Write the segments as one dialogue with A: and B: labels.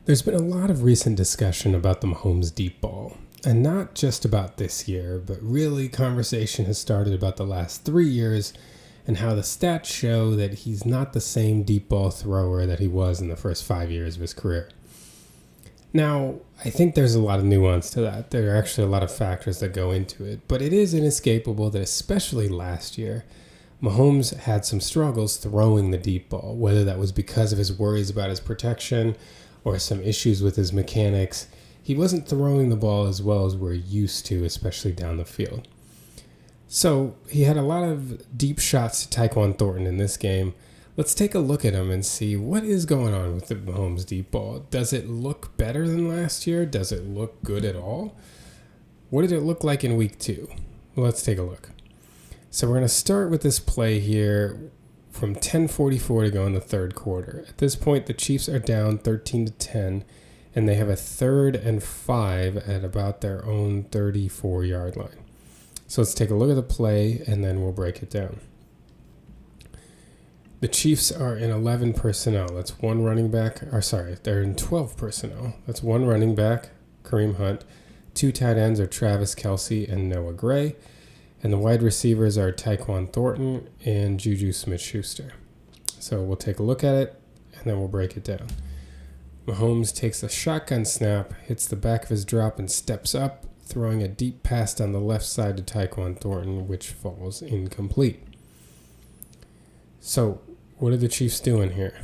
A: There's been a lot of recent discussion about the Mahomes deep ball, and not just about this year, but really conversation has started about the last 3 years and how the stats show that he's not the same deep ball thrower that he was in the first 5 years of his career. Now, I think there's a lot of nuance to that. There are actually a lot of factors that go into it, but it is inescapable that especially last year, Mahomes had some struggles throwing the deep ball, whether that was because of his worries about his protection or some issues with his mechanics. He wasn't throwing the ball as well as we're used to, especially down the field. So he had a lot of deep shots to Tyquan Thornton in this game. Let's take a look at him and see what is going on with the Mahomes deep ball. Does it look better than last year? Does it look good at all? What did it look like in week 2? Well, let's take a look. So we're going to start with this play here from 10:44 to go in the third quarter. At this point, the Chiefs are down 13-10, and they have a 3rd and 5 at about their own 34-yard line. So let's take a look at the play, and then we'll break it down. The Chiefs are in 11 personnel. That's one running back. They're in 12 personnel. That's one running back, Kareem Hunt. 2 tight ends are Travis Kelce and Noah Gray. And the wide receivers are Tyquan Thornton and Juju Smith-Schuster. So we'll take a look at it, and then we'll break it down. Mahomes takes a shotgun snap, hits the back of his drop, and steps up, throwing a deep pass down the left side to Tyquan Thornton, which falls incomplete. So what are the Chiefs doing here?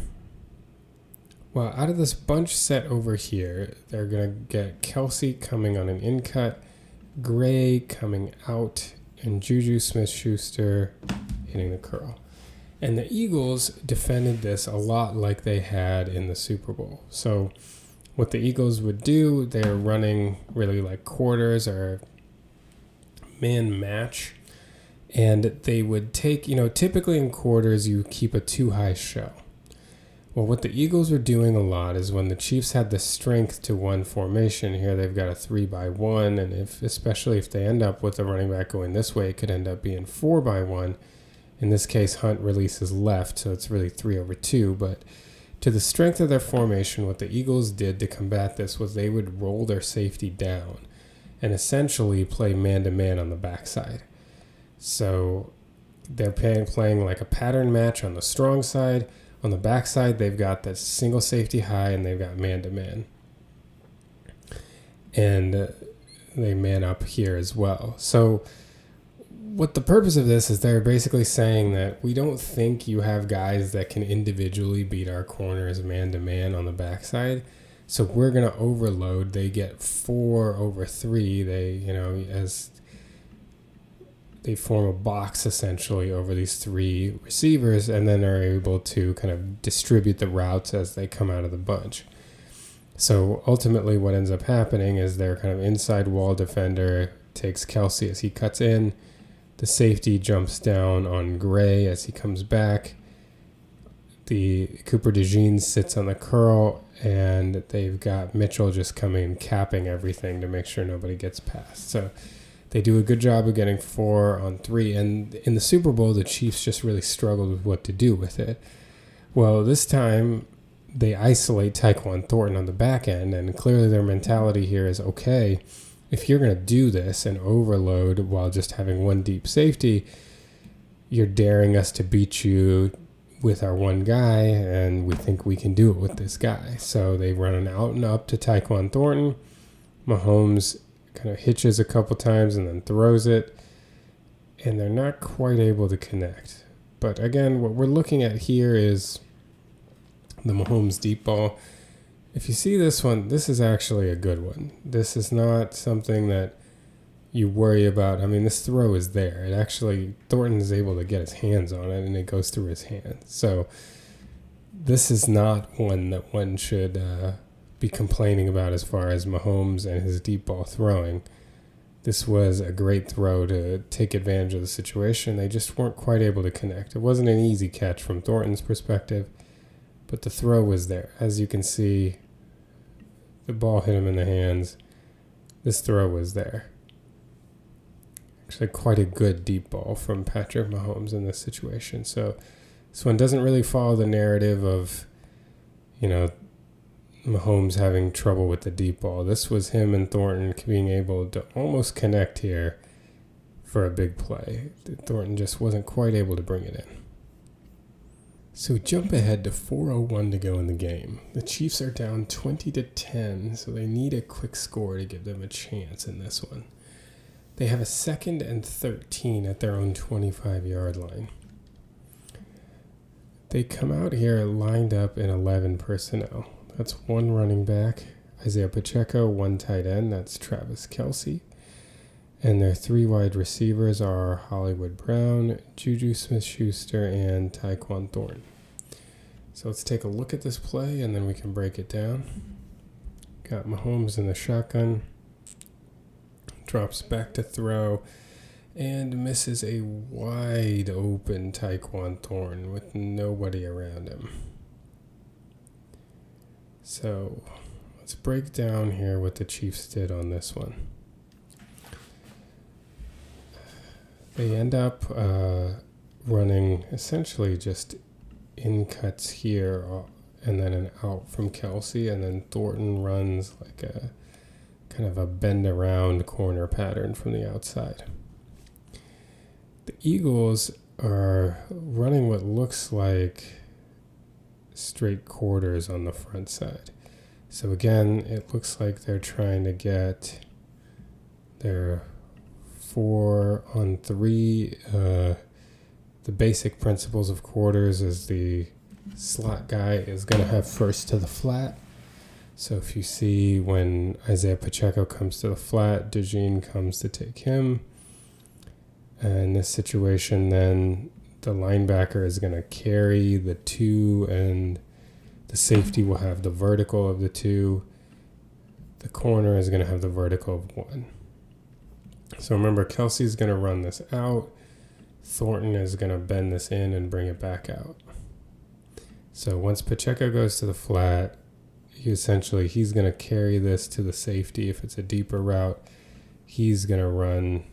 A: Well, out of this bunch set over here, they're going to get Kelce coming on an in-cut, Gray coming out, and Juju Smith-Schuster hitting the curl. And the Eagles defended this a lot like they had in the Super Bowl. So what the Eagles would do, they're running really like quarters or man match. And they would take, typically in quarters, you keep a too-high shell. Well, what the Eagles were doing a lot is when the Chiefs had the strength to one formation, here they've got a 3-by-1, and especially if they end up with the running back going this way, it could end up being 4-by-1. In this case, Hunt releases left, so it's really 3-over-2. But to the strength of their formation, what the Eagles did to combat this was they would roll their safety down and essentially play man-to-man on the backside. So they're playing like a pattern match on the strong side. On the backside, they've got that single safety high, and they've got man-to-man. And they man up here as well. So what the purpose of this is they're basically saying that we don't think you have guys that can individually beat our corners man-to-man on the backside. So we're going to overload. They get 4-over-3. As they form a box essentially over these 3 receivers, and then are able to kind of distribute the routes as they come out of the bunch. So ultimately what ends up happening is their kind of inside wall defender takes Kelce as he cuts in. The safety jumps down on Gray as he comes back. The Cooper DeJean sits on the curl, and they've got Mitchell just coming and capping everything to make sure nobody gets past. So they do a good job of getting 4-on-3, and in the Super Bowl, the Chiefs just really struggled with what to do with it. Well, this time, they isolate Tyquan Thornton on the back end, and clearly their mentality here is, okay, if you're going to do this and overload while just having one deep safety, you're daring us to beat you with our one guy, and we think we can do it with this guy. So they run an out and up to Tyquan Thornton. Mahomes kind of hitches a couple times and then throws it, and they're not quite able to connect. But again, what we're looking at here is the Mahomes deep ball. If you see this one, this is actually a good one. This is not something that you worry about. I mean, this throw is there. Thornton is able to get his hands on it, and it goes through his hand. So this is not one that one should be complaining about as far as Mahomes and his deep ball throwing. This was a great throw to take advantage of the situation. They just weren't quite able to connect. It wasn't an easy catch from Thornton's perspective, but the throw was there. As you can see, the ball hit him in the hands. This throw was there. Actually, quite a good deep ball from Patrick Mahomes in this situation. So this one doesn't really follow the narrative of, Mahomes having trouble with the deep ball. This was him and Thornton being able to almost connect here for a big play. Thornton just wasn't quite able to bring it in. So we jump ahead to 4:01 to go in the game. The Chiefs are down 20-10, so they need a quick score to give them a chance in this one. They have a 2nd and 13 at their own 25-yard line. They come out here lined up in 11 personnel. That's 1 running back, Isaiah Pacheco, 1 tight end, that's Travis Kelce. And their 3 wide receivers are Hollywood Brown, Juju Smith-Schuster, and Tyquan Thornton. So let's take a look at this play, and then we can break it down. Got Mahomes in the shotgun. Drops back to throw, and misses a wide open Tyquan Thornton with nobody around him. So let's break down here what the Chiefs did on this one. They end up running essentially just in cuts here and then an out from Kelce, and then Thornton runs like a kind of a bend around corner pattern from the outside. The Eagles are running what looks like straight quarters on the front side. So again, it looks like they're trying to get their 4-on-3. The basic principles of quarters is the slot guy is going to have first to the flat. So if you see when Isaiah Pacheco comes to the flat, DeJean comes to take him. And in this situation, then the linebacker is going to carry the 2, and the safety will have the vertical of the 2. The corner is going to have the vertical of 1. So remember, Kelce's going to run this out. Thornton is going to bend this in and bring it back out. So once Pacheco goes to the flat, he's going to carry this to the safety. If it's a deeper route, he's going to run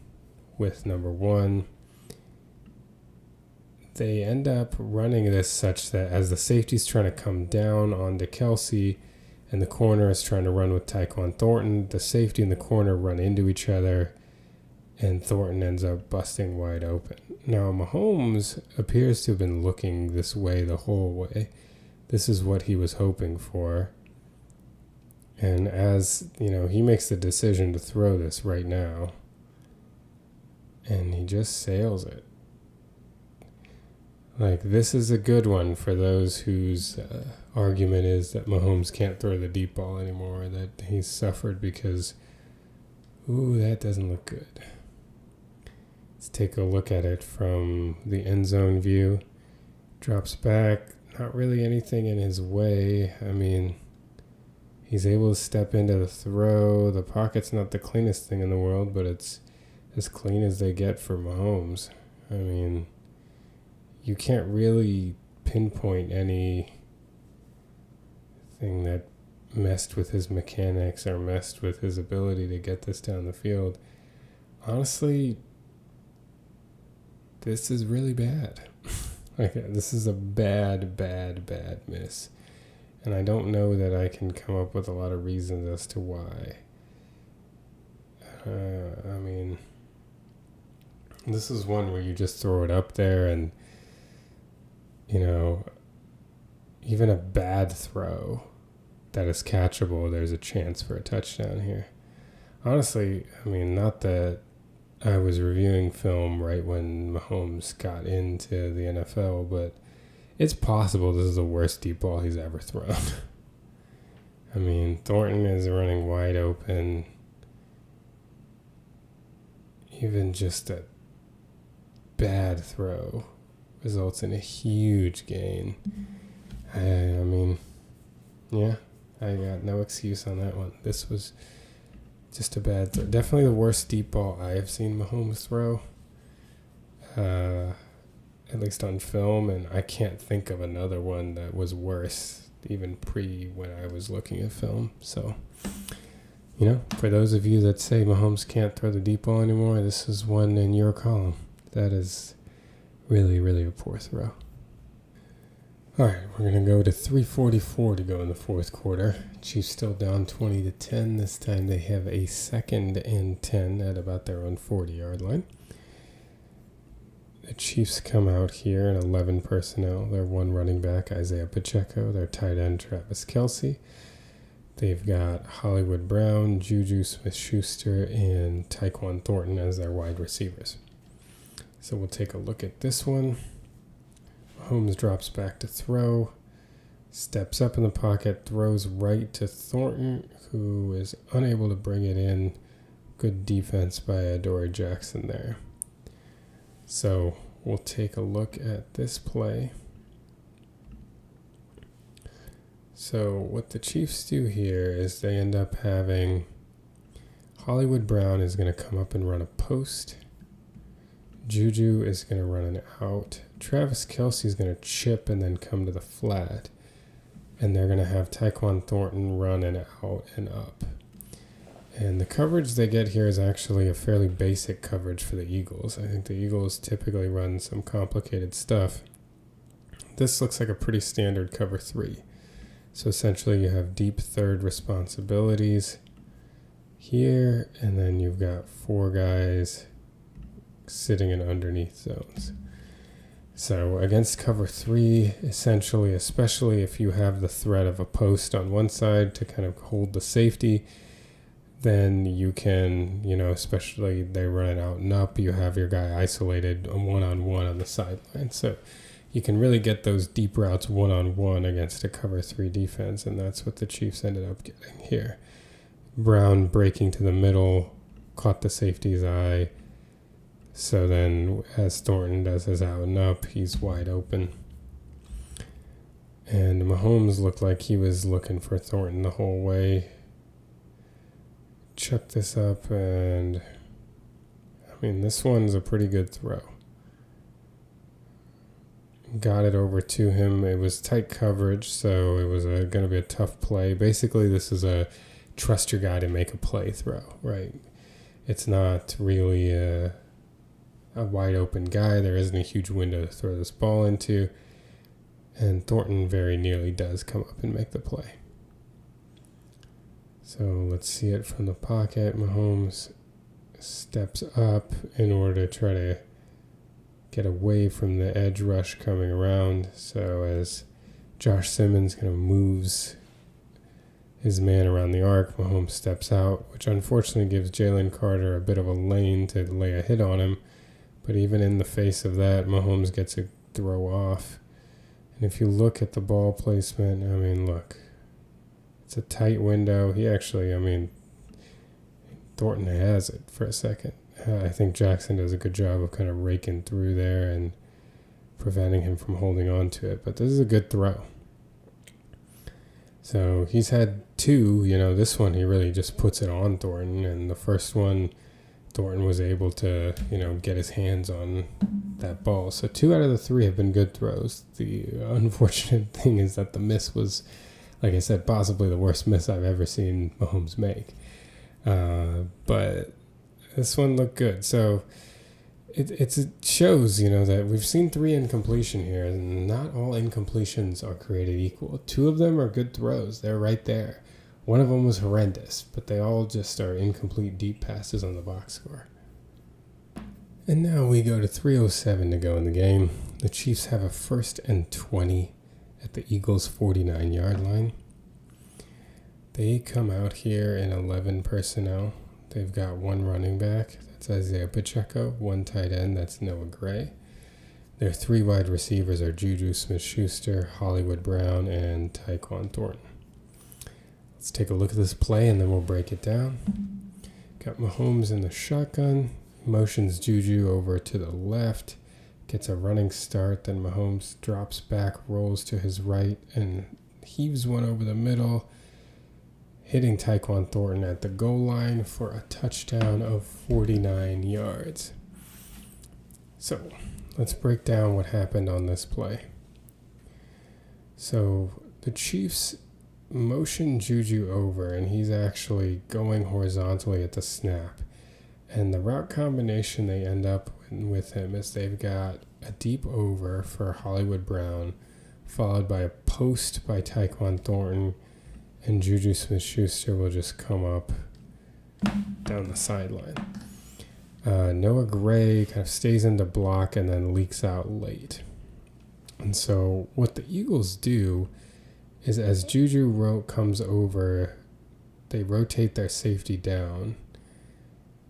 A: with number 1. They end up running this such that as the safety's trying to come down onto Kelce and the corner is trying to run with Tyquan Thornton, the safety and the corner run into each other, and Thornton ends up busting wide open. Now, Mahomes appears to have been looking this way the whole way. This is what he was hoping for. And as, he makes the decision to throw this right now, and he just sails it. Like, this is a good one for those whose argument is that Mahomes can't throw the deep ball anymore, that he's suffered because, that doesn't look good. Let's take a look at it from the end zone view. Drops back, not really anything in his way. I mean, he's able to step into the throw. The pocket's not the cleanest thing in the world, but it's as clean as they get for Mahomes. I mean, you can't really pinpoint anything that messed with his mechanics or messed with his ability to get this down the field. Honestly, this is really bad. This is a bad miss. And I don't know that I can come up with a lot of reasons as to why. I mean, this is one where you just throw it up there and, even a bad throw that is catchable, there's a chance for a touchdown here. Honestly, I mean, not that I was reviewing film right when Mahomes got into the NFL, but it's possible this is the worst deep ball he's ever thrown. I mean, Thornton is running wide open. Even just a bad throw results in a huge gain. I mean, yeah, I got no excuse on that one. This was just a bad throw. Definitely the worst deep ball I have seen Mahomes throw, at least on film, and I can't think of another one that was worse, even when I was looking at film. So, for those of you that say Mahomes can't throw the deep ball anymore, this is one in your column. That is really, really a poor throw. All right, we're going to go to 3:44 to go in the fourth quarter. Chiefs still down 20-10. This time they have a 2nd and 10 at about their own 40-yard line. The Chiefs come out here in 11 personnel. Their one running back, Ajay Pacheco. Their tight end, Travis Kelce. They've got Hollywood Brown, Juju Smith-Schuster, and Tyquan Thornton as their wide receivers. So we'll take a look at this one. Mahomes drops back to throw, steps up in the pocket, throws right to Thornton, who is unable to bring it in. Good defense by Adoree Jackson there. So we'll take a look at this play. So what the Chiefs do here is they end up having Hollywood Brown is going to come up and run a post. Juju is going to run an out. Travis Kelce is going to chip and then come to the flat. And they're going to have Tyquan Thornton run an out and up. And the coverage they get here is actually a fairly basic coverage for the Eagles. I think the Eagles typically run some complicated stuff. This looks like a pretty standard cover 3. So essentially you have deep third responsibilities here, and then you've got 4 guys sitting in underneath zones. So against cover 3, essentially, especially if you have the threat of a post on one side to kind of hold the safety, then you can, especially they run it out and up, you have your guy isolated one-on-one on the sideline. So you can really get those deep routes one-on-one against a cover 3 defense, and that's what the Chiefs ended up getting here. Brown breaking to the middle, caught the safety's eye. So then as Thornton does his out and up, he's wide open. And Mahomes looked like he was looking for Thornton the whole way. Chuck this up, and this one's a pretty good throw. Got it over to him. It was tight coverage, so it was going to be a tough play. Basically, this is a trust your guy to make a play throw, right? It's not really a wide open guy. There isn't a huge window to throw this ball into. And Thornton very nearly does come up and make the play. So let's see it from the pocket. Mahomes steps up in order to try to get away from the edge rush coming around. So as Josh Simmons kind of moves his man around the arc, Mahomes steps out, which unfortunately gives Jalen Carter a bit of a lane to lay a hit on him. But even in the face of that, Mahomes gets a throw off. And if you look at the ball placement, look. It's a tight window. He actually, Thornton has it for a second. I think Jackson does a good job of kind of raking through there and preventing him from holding on to it. But this is a good throw. So he's had 2. This one he really just puts it on Thornton. And the first one, Thornton was able to, get his hands on that ball. So 2 out of the 3 have been good throws. The unfortunate thing is that the miss was, like I said, possibly the worst miss I've ever seen Mahomes make. But this one looked good. So it shows, that we've seen 3 incompletion here, and not all incompletions are created equal. 2 of them are good throws. They're right there. One of them was horrendous, but they all just are incomplete deep passes on the box score. And now we go to 3:07 to go in the game. The Chiefs have a 1st and 20 at the Eagles' 49-yard line. They come out here in 11 personnel. They've got 1 running back, that's Ajay Pacheco, 1 tight end, that's Noah Gray. Their 3 wide receivers are Juju Smith-Schuster, Hollywood Brown, and Tyquan Thornton. Let's take a look at this play, and then we'll break it down. Got Mahomes in the shotgun, motions Juju over to the left, gets a running start, then Mahomes drops back, rolls to his right, and heaves one over the middle, hitting Tyquan Thornton at the goal line for a touchdown of 49 yards. So let's break down what happened on this play. So the Chiefs motion Juju over, and he's actually going horizontally at the snap. And the route combination they end up with him is they've got a deep over for Hollywood Brown, followed by a post by Tyquan Thornton, and Juju Smith-Schuster will just come up down the sideline. Noah Gray kind of stays in the block and then leaks out late. And so what the Eagles do is as Juju comes over, they rotate their safety down.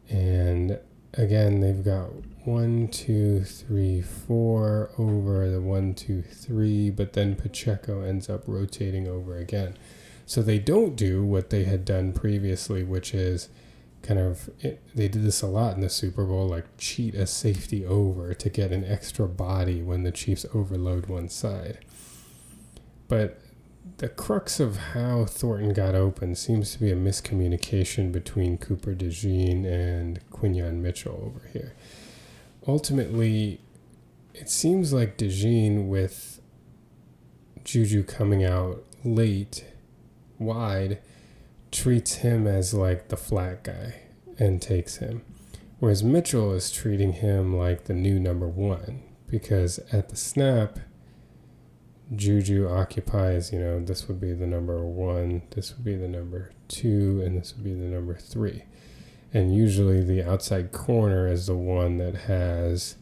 A: And again, they've got 1, 2, 3, 4 over the 1, 2, 3, but then Pacheco ends up rotating over again. So they don't do what they had done previously, which is they did this a lot in the Super Bowl, like cheat a safety over to get an extra body when the Chiefs overload one side. But the crux of how Thornton got open seems to be a miscommunication between Cooper DeJean and Quinyon Mitchell over here. Ultimately, it seems like DeJean, with Juju coming out late, wide, treats him as like the flat guy and takes him. Whereas Mitchell is treating him like the new number 1, because at the snap, Juju occupies, this would be the number 1, this would be the number 2, and this would be the number 3. And usually the outside corner is the one that has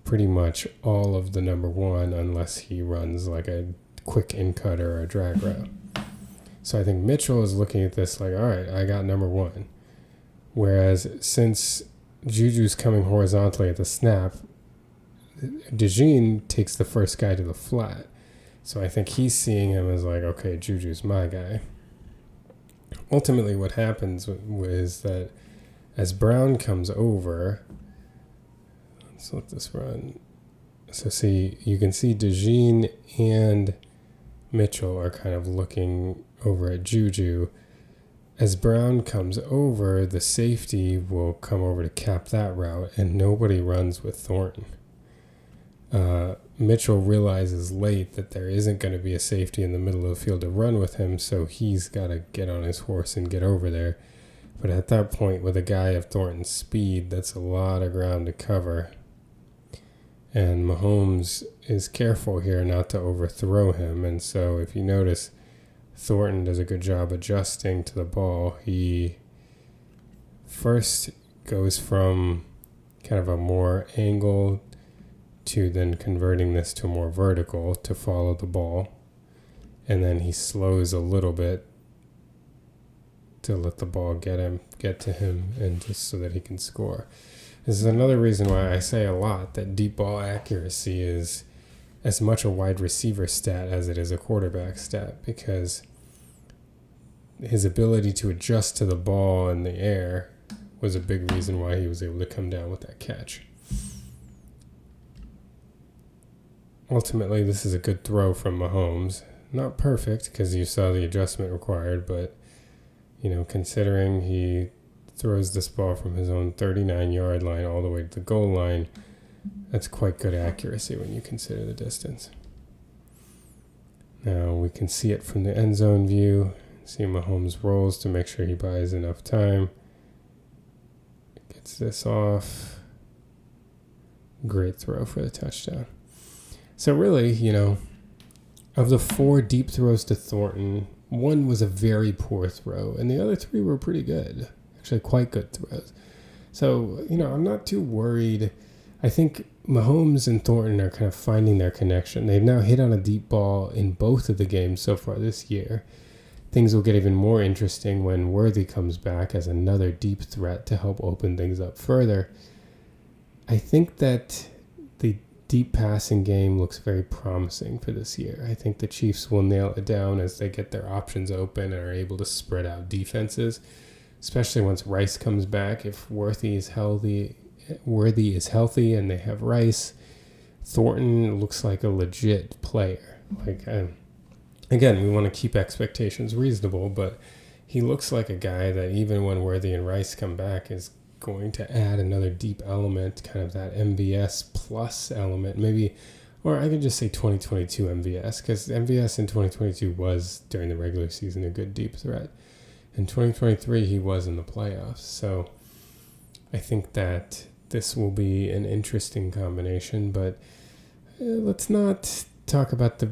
A: pretty much all of the number 1, unless he runs like a quick in cut or a drag route. So I think Mitchell is looking at this like, all right, I got number 1. Whereas since Juju's coming horizontally at the snap, DeJean takes the first guy to the flat. So I think he's seeing him as like, okay, Juju's my guy. Ultimately, what happens is that as Brown comes over, let's let this run. So you can see DeJean and Mitchell are kind of looking over at Juju. As Brown comes over, the safety will come over to cap that route, and nobody runs with Thornton. Mitchell realizes late that there isn't going to be a safety in the middle of the field to run with him, so he's got to get on his horse and get over there. But at that point, with a guy of Thornton's speed, that's a lot of ground to cover. And Mahomes is careful here not to overthrow him. And so if you notice, Thornton does a good job adjusting to the ball. He first goes from kind of a more angled to then converting this to more vertical to follow the ball. And then he slows a little bit to let the ball get to him, and just so that he can score. This is another reason why I say a lot that deep ball accuracy is as much a wide receiver stat as it is a quarterback stat, because his ability to adjust to the ball in the air was a big reason why he was able to come down with that catch. Ultimately, this is a good throw from Mahomes. Not perfect, because you saw the adjustment required, but considering he throws this ball from his own 39-yard line all the way to the goal line, that's quite good accuracy when you consider the distance. Now we can see it from the end zone view. See Mahomes rolls to make sure he buys enough time. Gets this off. Great throw for the touchdown. So really, of the 4 deep throws to Thornton, 1 was a very poor throw, and the other 3 were pretty good. Actually, quite good throws. So, I'm not too worried. I think Mahomes and Thornton are kind of finding their connection. They've now hit on a deep ball in both of the games so far this year. Things will get even more interesting when Worthy comes back as another deep threat to help open things up further. I think that the deep passing game looks very promising for this year. I think the Chiefs will nail it down as they get their options open and are able to spread out defenses, especially once Rice comes back. If Worthy is healthy and they have Rice, Thornton looks like a legit player. Again, we want to keep expectations reasonable, but he looks like a guy that even when Worthy and Rice come back is going to add another deep element, kind of that MVS plus element, maybe, or I could just say 2022 MVS, because MVS in 2022 was, during the regular season, a good deep threat. In 2023, he was in the playoffs. So I think that this will be an interesting combination, but let's not talk about the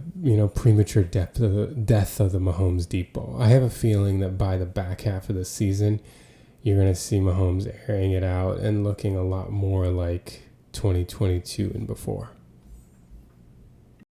A: premature death of the Mahomes deep ball. I have a feeling that by the back half of the season, you're going to see Mahomes airing it out and looking a lot more like 2022 and before.